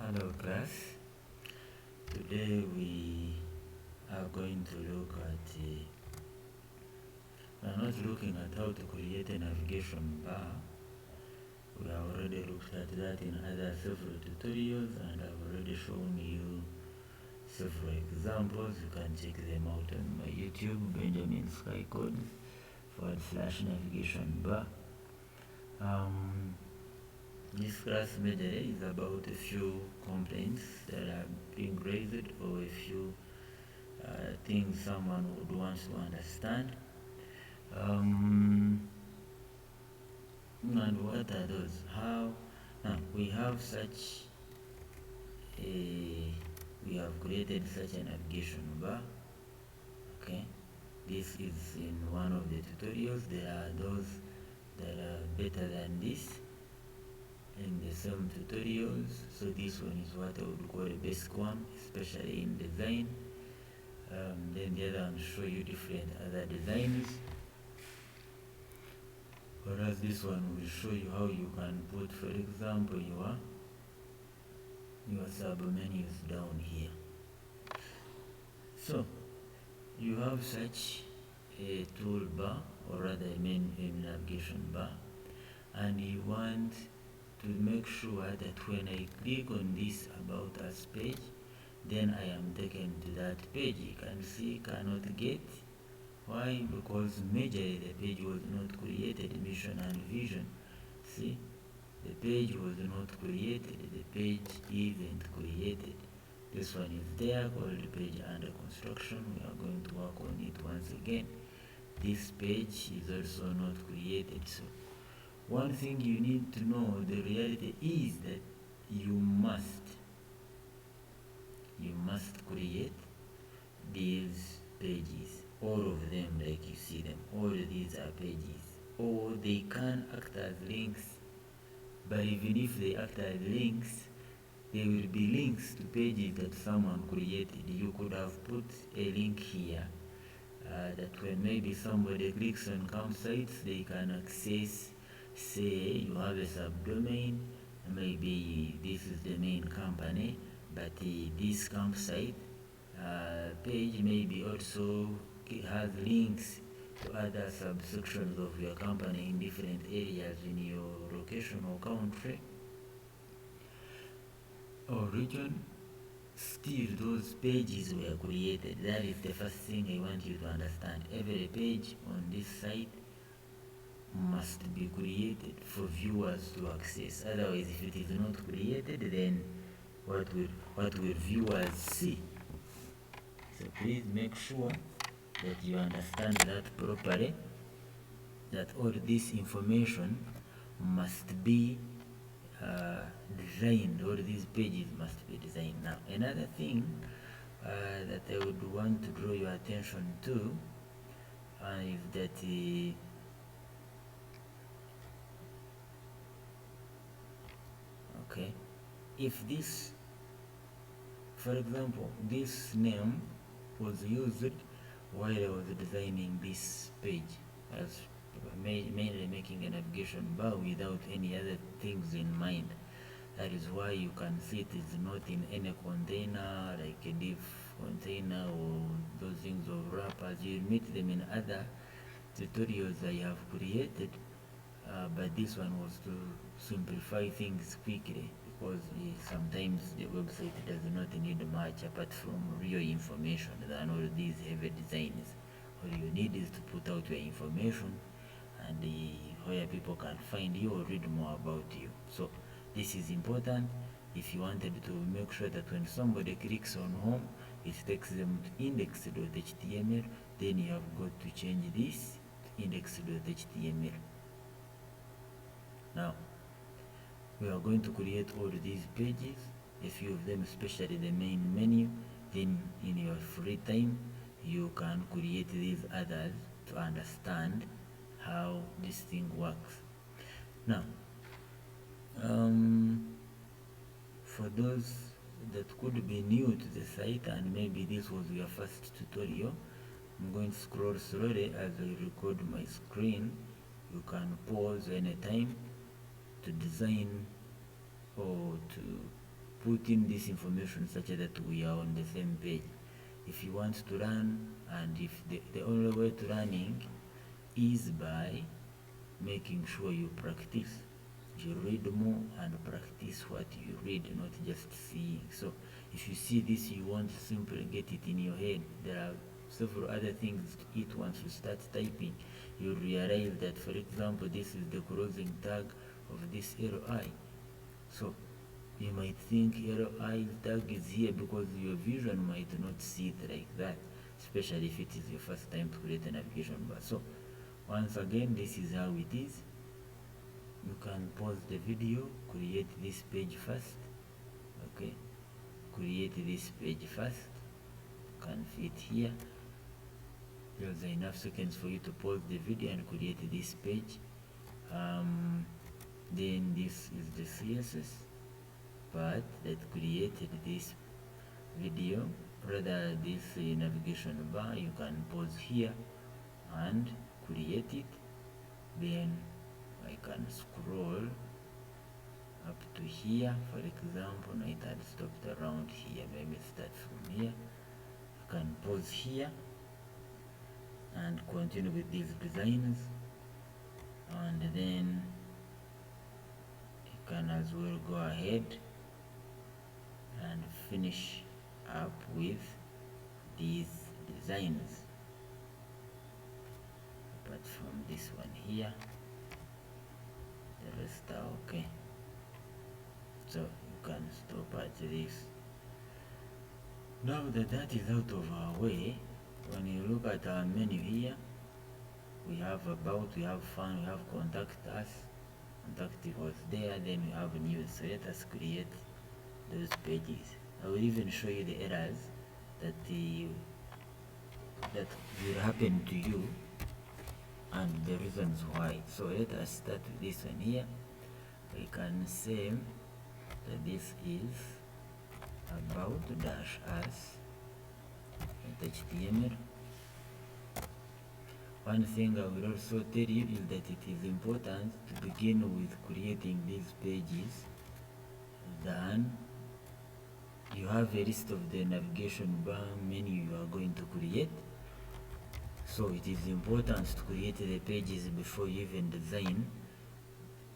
Hello class, today we are going to look at, we are not looking at how to create a navigation bar. We have already looked at that in other several tutorials and I've already shown you several examples. You can check them out on my YouTube, Benjamin Sky Codes /navigation bar. This class majorly is about a few complaints that are being raised or a few things someone would want to understand. And what are those? How? Now we have we have created such a navigation bar. Okay, this is in one of the tutorials. There are those that are better than this in the same tutorials, so this one is what I would call a basic one, especially in design. Then the other one show you different other designs, whereas this one will show you how you can put, for example, your sub menus down here. So you have such a toolbar, or rather a navigation bar, and you want to make sure that when I click on this About Us page, then I am taken to that page. You can see cannot get. Why? Because majorly the page was not created, mission and vision. See, the page was not created, the page isn't created. This one is there called page under construction. We are going to work on it once again. This page is also not created. So one thing you need to know, the reality is that you must create these pages, all of them, like you see them. All these are pages, or they can act as links, but even if they act as links, they will be links to pages that someone created. You could have put a link here that when maybe somebody clicks on campsites, they can access. Say you have a subdomain, maybe this is the main company, but this campsite page maybe also has links to other subsections of your company in different areas in your location or country or region. Still, those pages were created. That is the first thing I want you to understand. Every page on this site must be created for viewers to access. Otherwise, if it is not created, then what will viewers see? So please make sure that you understand that properly, that all this information must be designed. All these pages must be designed. Now, another thing that I would want to draw your attention to is that okay, if this, for example, this name was used while I was designing this page, as mainly making a navigation bar without any other things in mind. That is why you can see it is not in any container, like a div container or those things of wrappers. You'll meet them in other tutorials I have created, but this one was to simplify things quickly, because sometimes the website does not need much apart from real information than all these heavy designs. All you need is to put out your information and where people can find you or read more about you. So this is important if you wanted to make sure that when somebody clicks on home, it takes them to index.html. Then you have got to change this to index.html. Now we are going to create all these pages, a few of them, especially the main menu. Then in your free time you can create these others to understand how this thing works. Now for those that could be new to the site and maybe this was your first tutorial, I'm going to scroll slowly as I record my screen. You can pause anytime to design or to put in this information such that we are on the same page. If you want to run, and if the only way to running is by making sure you practice, you read more and practice what you read, not just seeing. So if you see this, you won't simply get it in your head. There are several other things to it. Once you start typing, you realize that, for example, this is the closing tag of this LI. So you might think LI tag is here because your vision might not see it like that, especially if it is your first time to create a navigation bar. So once again, this is how it is. You can pause the video, create this page first. Okay, create this page first. Can fit here. There's enough seconds for you to pause the video and create this page. Then this is the CSS part that created this video, rather this navigation bar. You can pause here and create it. Then I can scroll up to here. For example, it had stopped around here. Maybe start from here. You can pause here and continue with these designs, and then you can as well go ahead and finish up with these designs. Apart from this one here, the rest are okay. So you can stop at this. Now that that is out of our way, when you look at our menu here, we have about, we have fun, we have contact us. Contact was there, then we have news. So let us create those pages. I will even show you the errors that will happen to you and the reasons why. So let us start with this one here. We can say that this is about dash us HTML. One thing I will also tell you is that it is important to begin with creating these pages. Then you have a list of the navigation bar menu you are going to create. So it is important to create the pages before you even design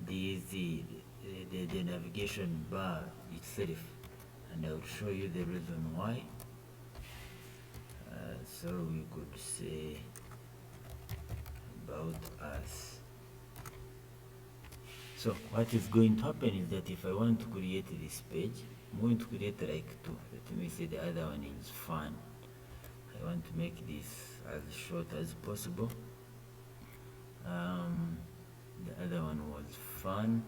the navigation bar itself, and I will show you the reason why. So we could say about us. So what is going to happen is that if I want to create this page, I'm going to create like two. Let me say the other one is fun. I want to make this as short as possible. The other one was fun.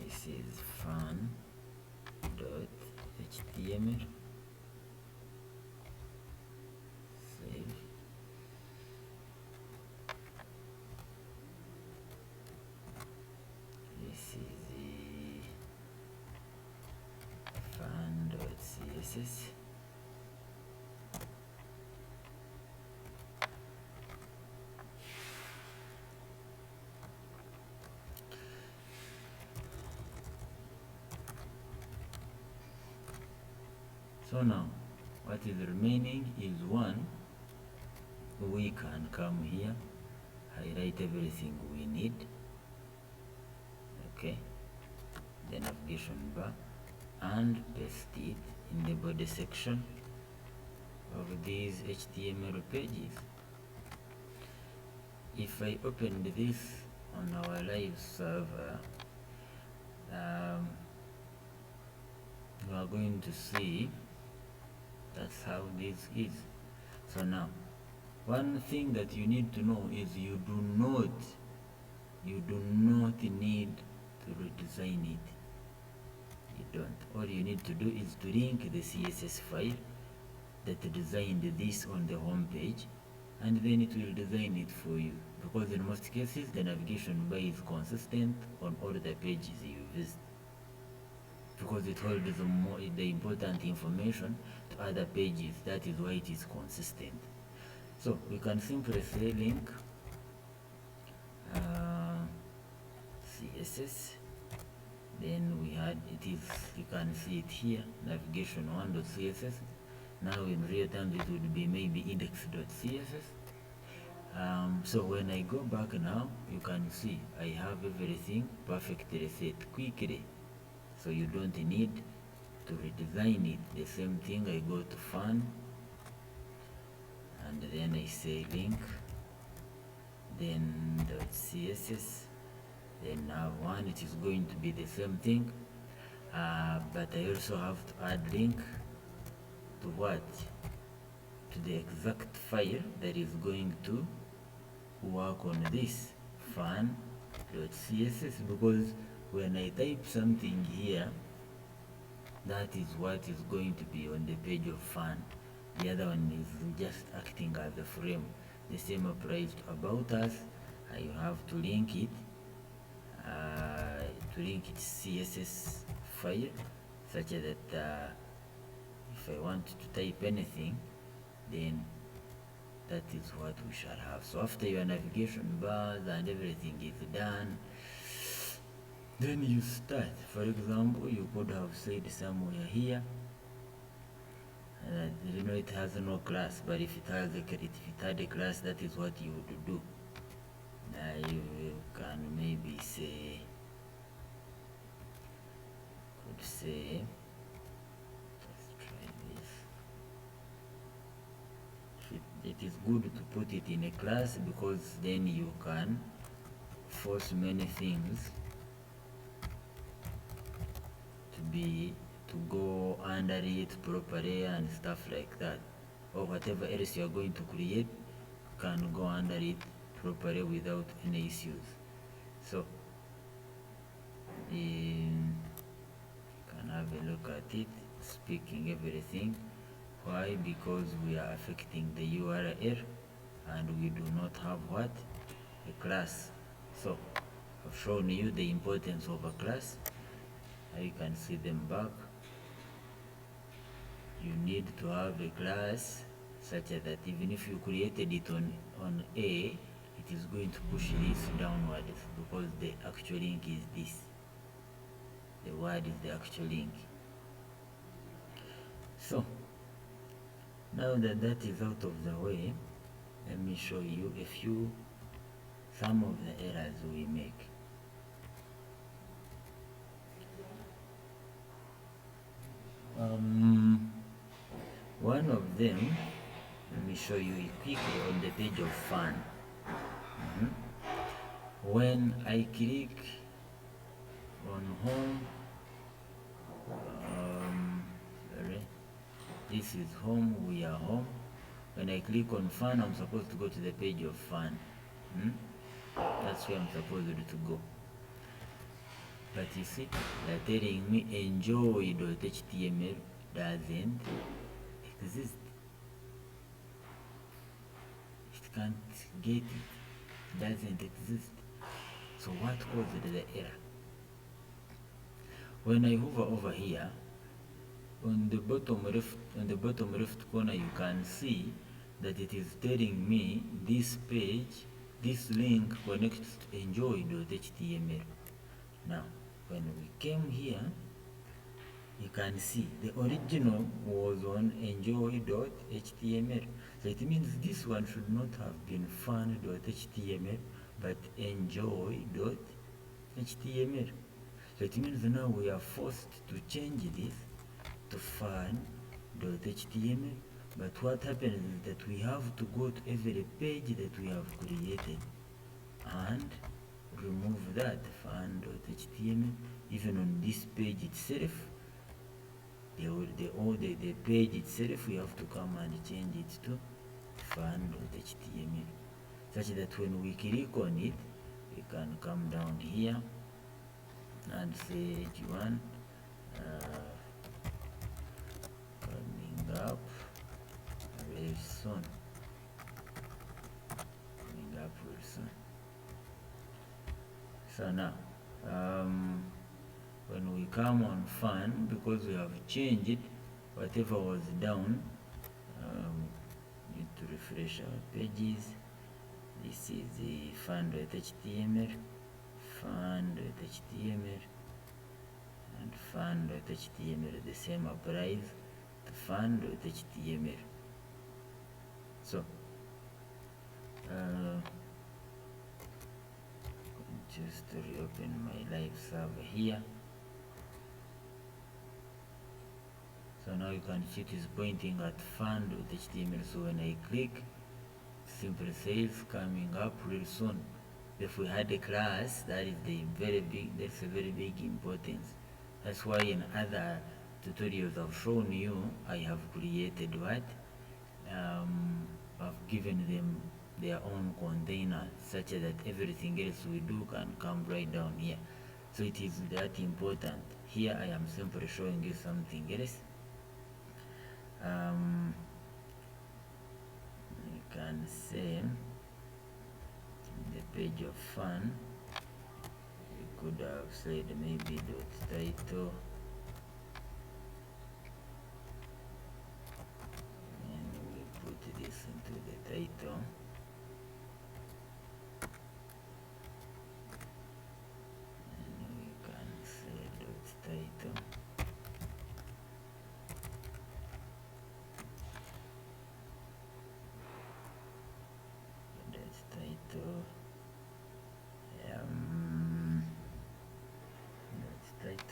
This is fun dot html. Save. This is the fun dot css. So now what is remaining is one. We can come here, highlight everything we need, okay, the navigation bar, and paste it in the body section of these HTML pages. If I opened this on our live server, you are going to see that's how this is. So now, one thing that you need to know is you do not need to redesign it. You don't. All you need to do is to link the CSS file that designed this on the home page, and then it will design it for you, because in most cases the navigation bar is consistent on all the pages you visit, because it holds the important information to other pages. That is why it is consistent. So we can simply say link CSS. Then we had you can see it here, navigation1.css. Now in real time it would be maybe index.css. So when I go back now, you can see I have everything perfectly set quickly, so you don't need to redesign it. The same thing, I go to fun and then I say link, then .css, then now one, it is going to be the same thing, but I also have to add link to what? To the exact file that is going to work on this fun.css, because when I type something here, that is what is going to be on the page of fun. The other one is just acting as a frame. The same applies to about us. I have to link it CSS file, such that if I want to type anything, then that is what we shall have. So after your navigation bars and everything is done, then you start. For example, you could have said somewhere here, it has no class, but if it had a class, that is what you would do. You can maybe say, let's try this. It is good to put it in a class, because then you can force many things to go under it properly and stuff like that, or whatever else you are going to create can go under it properly without any issues. So you can have a look at it, speaking everything. Why? Because we are affecting the URL and we do not have what? A class. So I've shown you the importance of a class. Now you can see them back. You need to have a class such that even if you created it on A, it is going to push this downwards, because the actual link is this. The word is the actual link. So now that that is out of the way, let me show you some of the errors we make. One of them, let me show you it quickly on the page of fun. When I click on home, this is home, we are home. When I click on fun, I'm supposed to go to the page of fun. That's where I'm supposed to go. But you see, they're telling me enjoy.html doesn't exist. It can't get it. It doesn't exist. So what caused the error? When I hover over here, on the bottom left corner, you can see that it is telling me this page, this link connects to enjoy.html. Now, when we came here, you can see the original was on enjoy.html. So it means this one should not have been fun.html, but enjoy.html. So it means now we are forced to change this to fun.html. But what happens is that we have to go to every page that we have created and remove that fun.html. Even on this page itself, the page itself, we have to come and change it to fun.html, such that when we click on it, we can come down here and say h1 coming up very soon. So now, when we come on fun, because we have changed it, whatever was down, need to refresh our pages. This is the fund with HTML, fund with HTML, and fund with HTML. The same applies to fund with HTML. So just to reopen my live server here. So now you can see it is pointing at fund with HTML. So when I click, simply says coming up real soon. If we had a class, that is that's a very big importance. That's why in other tutorials I've shown you, I have created what? I've given them their own container such that everything else we do can come right down here. So it is that important. Here I am simply showing you something else. You can say the page of fun, you could have said maybe dot title, and we put this into the title. And we can say dot title.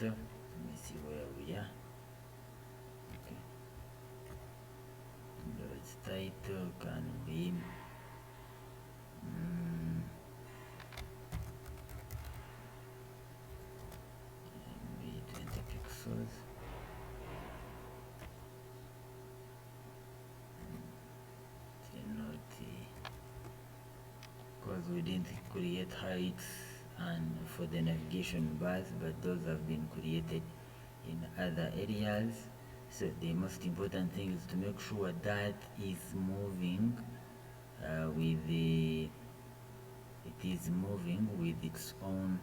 Let me see where we are. Okay. Its title can be maybe 20 pixels. Because we didn't create heights and for the navigation bars, but those have been created in other areas. So the most important thing is to make sure that is moving with its own.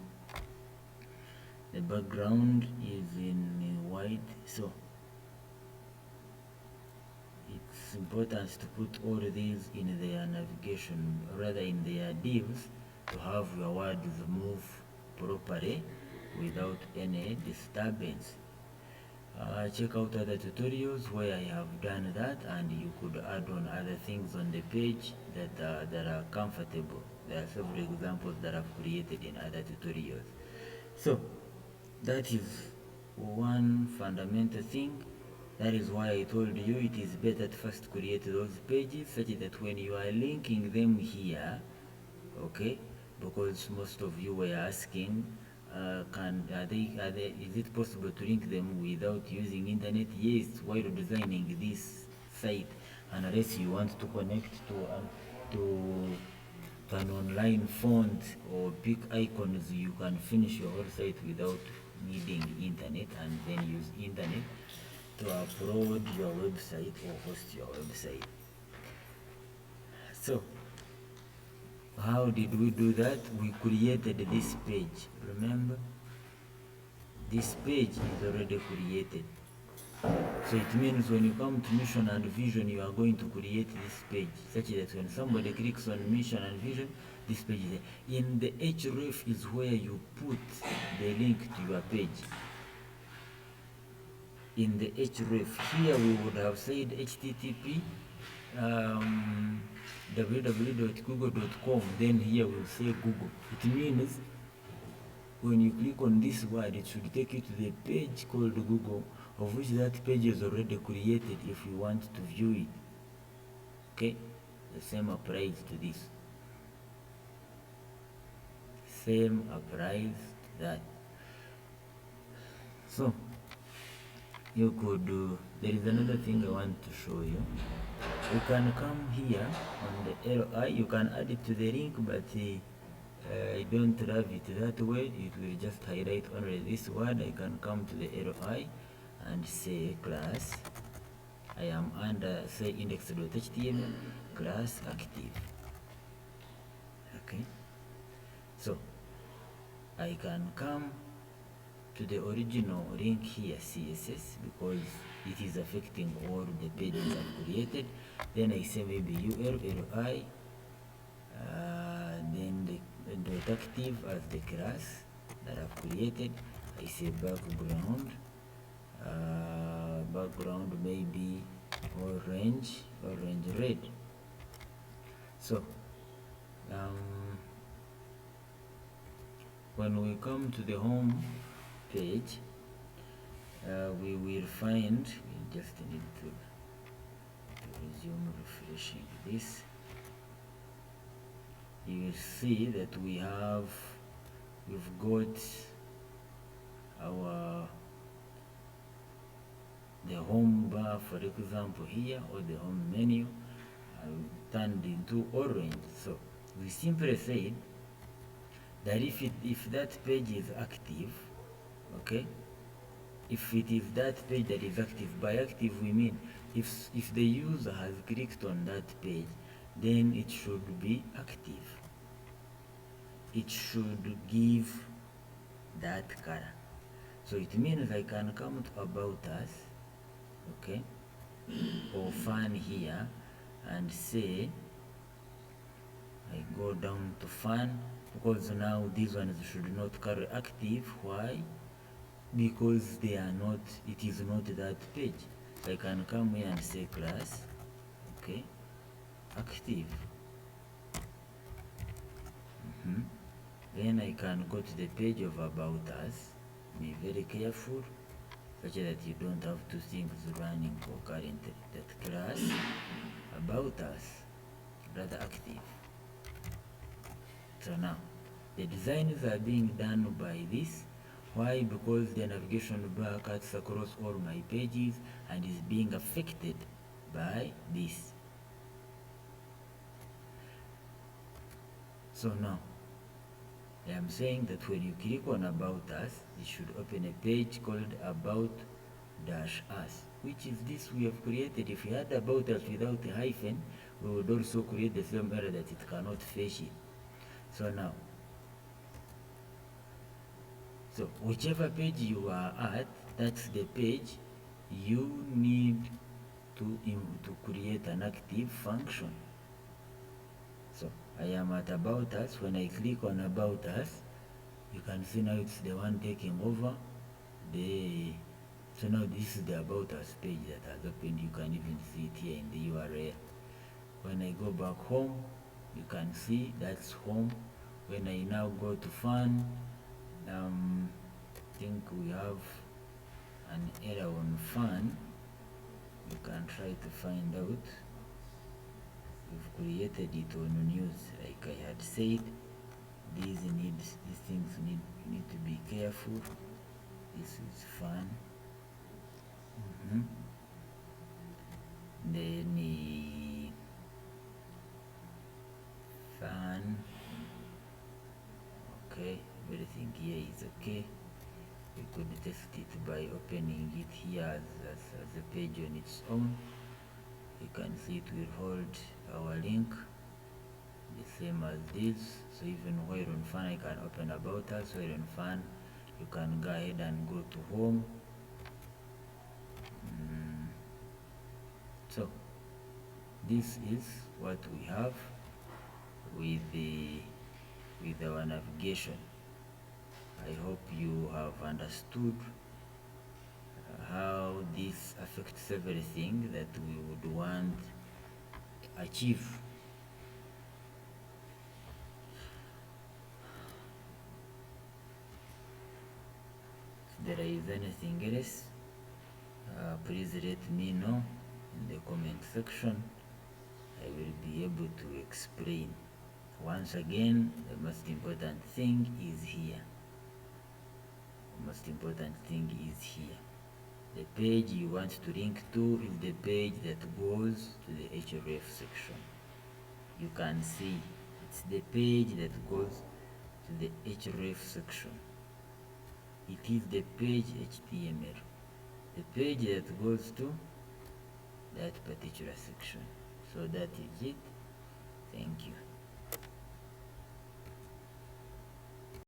The background is in white, so it's important to put all these in their navigation, rather in their divs, to have your words move properly without any disturbance. Check out other tutorials where I have done that, and you could add on other things on the page that are comfortable. There are several examples that I've created in other tutorials. So that is one fundamental thing. That is why I told you it is better to first create those pages such that when you are linking them here, okay, because most of you were asking, is it possible to link them without using internet? Yes, while designing this site, unless you want to connect to an online font or pick icons, you can finish your whole site without needing internet, and then use internet to upload your website or host your website. So how did we do that? We created this page. Remember, this page is already created. So it means when you come to mission and vision, you are going to create this page such that when somebody clicks on mission and vision, this page is there. In the href is where you put the link to your page. In the href here we would have said http www.google.com, then here we'll say Google. It means when you click on this word, it should take you to the page called Google, of which that page is already created if you want to view it. Okay, the same applies to this. Same applies to that. So you could do, there is another thing I want to show you. You can come here on the LI, you can add it to the link, but I don't love it that way. It will just highlight only this word. I can come to the LI and say class. I am under say index.html class active. Okay, so I can come to the original link here, CSS, because it is affecting all the pages I've created. Then I say maybe URL dot active as the class that I've created. I say background, background maybe orange red. So when we come to the home page, we will find, we just need to resume refreshing this. You will see that we've got the home bar, for example, here, or the home menu turned into orange. So we simply said that if that page is active, okay, if it is that page that is active, by active we mean if the user has clicked on that page, then it should be active. It should give that color. So it means I can come to About Us, okay, or Fun here, and say, I go down to Fun, because now these ones should not carry active. Why? Because they are not, it is not that page. So I can come here and say class, okay, active. Then I can go to the page of About Us. Be very careful, such that you don't have two things running concurrently. That class, About Us, rather active. So now, the designs are being done by this. Why? Because the navigation bar cuts across all my pages and is being affected by this. So now, I am saying that when you click on About Us, it should open a page called About-Us, which is this we have created. If we had About Us without a hyphen, we would also create the same error that it cannot fetch it. So now, so whichever page you are at, that's the page you need to create an active function. So I am at About Us. When I click on About Us, you can see now it's the one taking over so now this is the About Us page that has opened. You can even see it here in the URL. When I go back home, you can see that's home. When I now go to Fun, I think we have an error on Fun. You can try to find out. We've created it on news, like I had said. These things need to be careful. This is Fun. Then Fun. Okay, everything here is okay. We could test it by opening it here as a page on its own. You can see it will hold our link the same as this. So even while on Fun, I can open About Us. While on Fun, you can go ahead and go to Home. So this is what we have with our navigation. I hope you have understood how this affects everything that we would want to achieve. If there is anything else, please let me know in the comment section. I will be able to explain. Once again, the most important thing is here. The most important thing is here. The page you want to link to is the page that goes to the href section. You can see it's the page that goes to the href section. It is the page HTML. The page that goes to that particular section. So that is it. Thank you.